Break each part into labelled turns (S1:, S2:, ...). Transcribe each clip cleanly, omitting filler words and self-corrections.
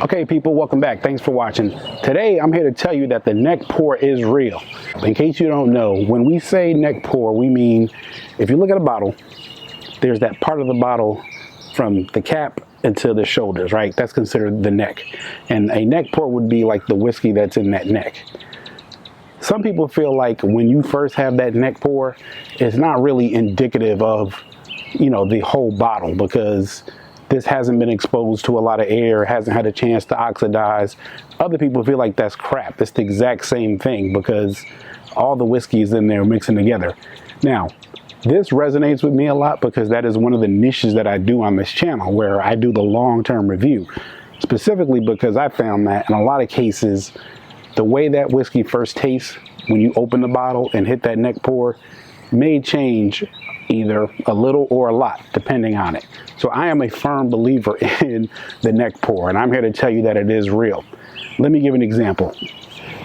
S1: Okay people, welcome back. Thanks for watching. Today I'm here to tell you that the neck pour is real. In case you don't know, when we say neck pour, we mean if you look at a bottle, there's that part of the bottle from the cap into the shoulders, right? That's considered the neck. And a neck pour would be like the whiskey that's in that neck. Some people feel like when you first have that neck pour, it's not really indicative of, the whole bottle, because this hasn't been exposed to a lot of air, hasn't had a chance to oxidize. Other people feel like that's crap. It's the exact same thing because all the whiskey is in there mixing together. Now, this resonates with me a lot because that is one of the niches that I do on this channel, where I do the long-term review. Specifically because I found that in a lot of cases, the way that whiskey first tastes when you open the bottle and hit that neck pour may change either a little or a lot, depending on it. So I am a firm believer in the neck pour, and I'm here to tell you that it is real. Let me give an example.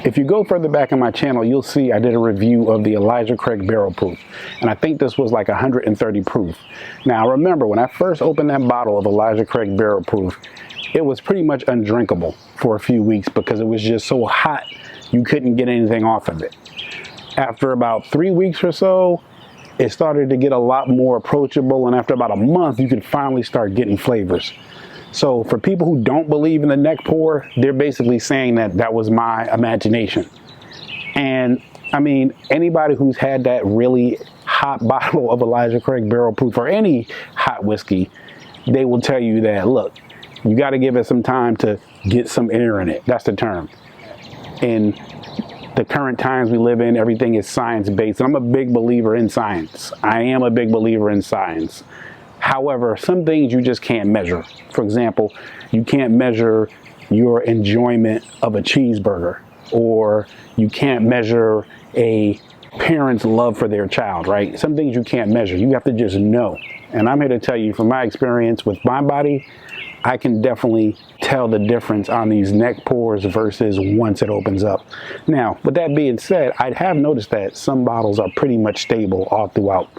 S1: If you go further back in my channel, you'll see I did a review of the Elijah Craig Barrel Proof, and I think this was like 130 proof. Now remember, when I first opened that bottle of Elijah Craig Barrel Proof, it was pretty much undrinkable for a few weeks because it was just so hot you couldn't get anything off of it. After about 3 weeks or so, it started to get a lot more approachable, and after about a month you could finally start getting flavors. So for people who don't believe in the neck pour, they're basically saying that that was my imagination. And I mean, anybody who's had that really hot bottle of Elijah Craig Barrel Proof or any hot whiskey, they will tell you that, look, you got to give it some time to get some air in it. That's the term. In the current times we live in, everything is science-based. And I'm a big believer in science. I am a big believer in science. However, some things you just can't measure. For example, you can't measure your enjoyment of a cheeseburger, or you can't measure a parent's love for their child, right? Some things you can't measure. You have to just know. And I'm here to tell you from my experience with my body, I can definitely tell the difference on these neck pours versus once it opens up. Now, with that being said, I have noticed that some bottles are pretty much stable all throughout.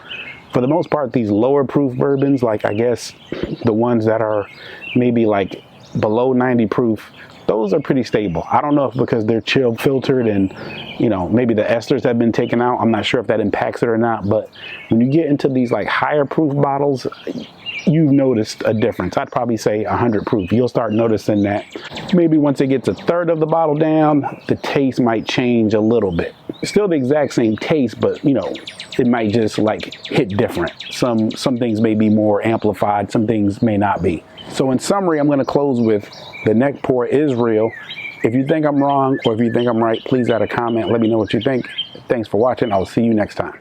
S1: For the most part, these lower proof bourbons, like I guess the ones that are maybe like below 90 proof, those are pretty stable. I don't know if because they're chill filtered and, maybe the esters have been taken out. I'm not sure if that impacts it or not, but when you get into these like higher proof bottles, you've noticed a difference. I'd probably say 100 proof. You'll start noticing that maybe once it gets a third of the bottle down, the taste might change a little bit. Still the exact same taste, but it might just like hit different. Some things may be more amplified, some things may not be. So in summary, I'm going to close with the neck pour is real. If you think I'm wrong or if you think I'm right, please add a comment. Let me know what you think. Thanks for watching. I'll see you next time.